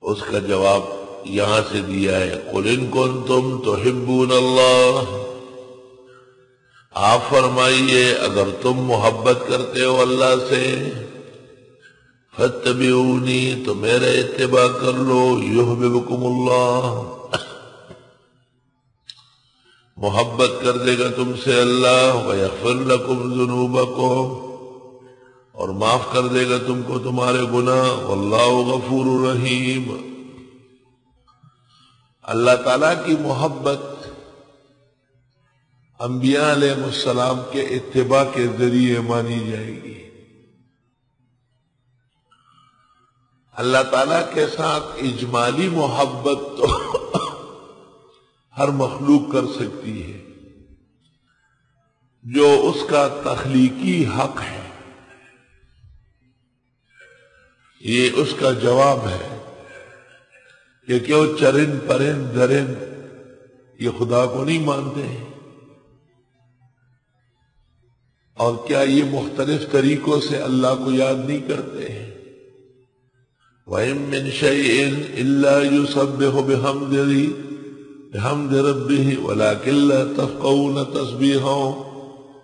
اس کا جواب یہاں سے دیا ہے، قُلْ إِن كُنتُمْ تُحِبُّونَ اللَّهَ، آپ فرمائیے اگر تم محبت کرتے ہو اللہ سے، فَاتَّبِعُونِي، تو میرا اتباع کر لو، يُحْبِبْكُمُ اللَّهُ، محبت کر دے گا تم سے اللہ، وَيَغْفِرْ لَكُمْ ذُنُوبَكُمْ، اور معاف کر دے گا تم کو تمہارے گناہ، وَاللَّهُ غَفُورٌ رَحِيمٌ۔ اللہ تعالیٰ کی محبت انبیاء علیہ السلام کے اتباع کے ذریعے مانی جائے گی۔ اللہ تعالیٰ کے ساتھ اجمالی محبت تو ہر مخلوق کر سکتی ہے، جو اس کا تخلیقی حق ہے، یہ اس کا جواب ہے کہ کیوں چرند پرند درند یہ خدا کو نہیں مانتے ہیں، اور کیا یہ مختلف طریقوں سے اللہ کو یاد نہیں کرتے ہیں؟ وَإِن مِّن شَيْءٍ إِلَّا يُسَبِّحُ بِحَمْدِ رَبِّهِ وَلَكِن لَّا تَفْقَهُونَ تَسْبِيحَهُ،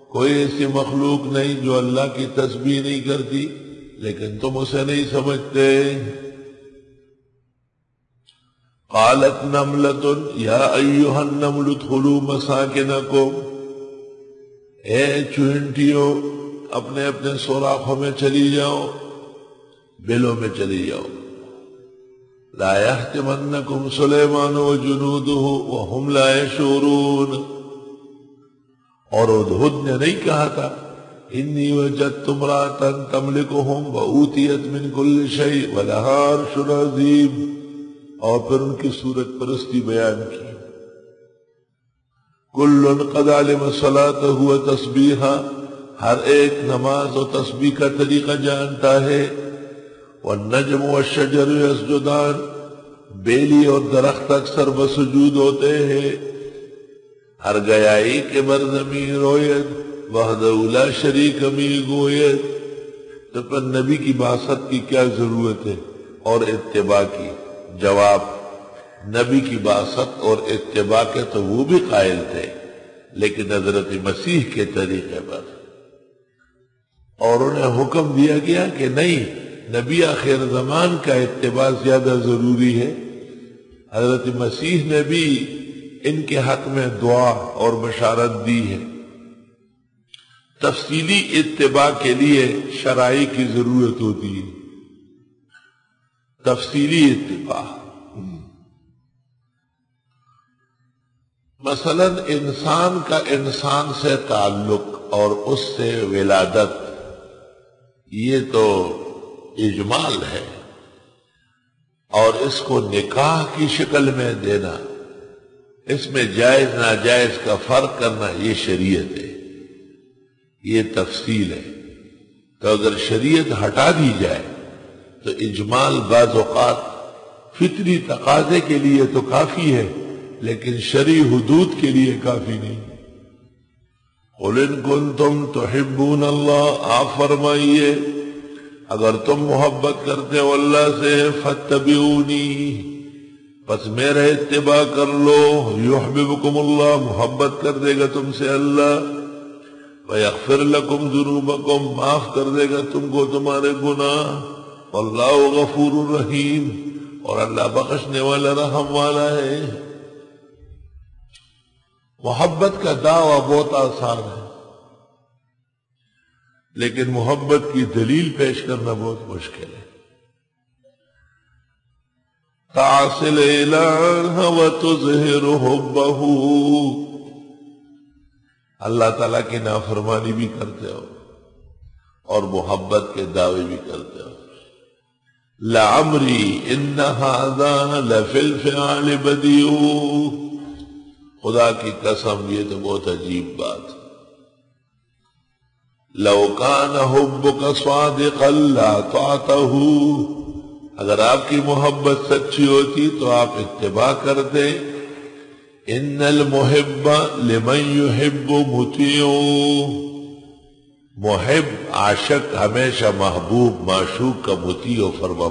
کوئی ایسی مخلوق نہیں جو اللہ کی تسبیح نہیں کرتی، لیکن تم اسے نہیں سمجھتے۔ قالت نملة یا ایھا النمل ادخلوا مساکنکم، اے چونٹیوں اپنے اپنے سوراخوں میں چلی جاؤ، بلوں میں چلی جاؤ۔ لا يحطمنکم سلیمان وجنودہ وهم لا يشعرون، اور ہدہد نے نہیں کہا تھا انی وجدت امرأة تملکہم وأوتیت من کل شیء ولہا عرش عظیم، اور پھر ان کی صورت پرستی بیان کی۔ کل قد علم صلاته وتسبیحہ، ہر ایک نماز و تسبیح کا طریقہ جانتا ہے۔ والنجم والشجر یسجدان، بیلی اور درخت اکثر بسجود ہوتے ہیں۔ ہر گیائی کے برزمین رویت وحدہ لا شریک می گویت، تو پر نبی کی بعثت کی کیا ضرورت ہے اور اتباع کی؟ جواب، نبی کی بعثت اور اتباع کے تو وہ بھی قائل تھے، لیکن حضرت مسیح کے طریقے پر، اور انہیں حکم دیا گیا کہ نہیں، نبی آخر زمان کا اتباع زیادہ ضروری ہے۔ حضرت مسیح نے بھی ان کے حق میں دعا اور بشارت دی ہے۔ تفصیلی اتباع کے لیے شرائع کی ضرورت ہوتی ہے، تفصیلی اتباع۔ مثلا انسان کا انسان سے تعلق اور اس سے ولادت، یہ تو اجمال ہے، اور اس کو نکاح کی شکل میں دینا، اس میں جائز ناجائز کا فرق کرنا، یہ شریعت ہے، یہ تفصیل ہے۔ تو اگر شریعت ہٹا دی جائے تو اجمال بعض اوقات فطری تقاضے کے لیے تو کافی ہے، لیکن شرعی حدود کے لیے کافی نہیں۔ قُلْ إِن كُنتُمْ تُحِبُّونَ اللَّهَ، آپ فرمائیے اگر تم محبت کرتے ہو اللہ سے، فَاتَّبِعُونِي، پس میرا اتباع کر لو، يُحْبِبْكُمُ اللَّهُ، محبت کر دے گا تم سے اللہ، وَيَغْفِرْ لَكُمْ ذُنُوبَكُمْ، معاف کر دے گا تم کو تمہارے گناہ، وَاللَّهُ غَفُورٌ رَحِيمٌ، اور اللہ بخشنے والا رحم والا ہے۔ محبت کا دعویٰ بہت آسان ہے، لیکن محبت کی دلیل پیش کرنا بہت مشکل ہے۔ تعصل الہ وتظہر حبہ، اللہ تعالیٰ کی نافرمانی بھی کرتے ہو اور محبت کے دعوے بھی کرتے ہو۔ لعمری ان ھذا لفی الفعال بدیع، خدا کی قسم یہ تو بہت عجیب بات۔ لو کان حبک صادقا لاطعتہ، اگر آپ کی محبت سچی ہوتی تو آپ اتباع کرتے۔ ان المحب لمن يحب مطیع، محب عاشق ہمیشہ محبوب معشوق کا مطیع و فرما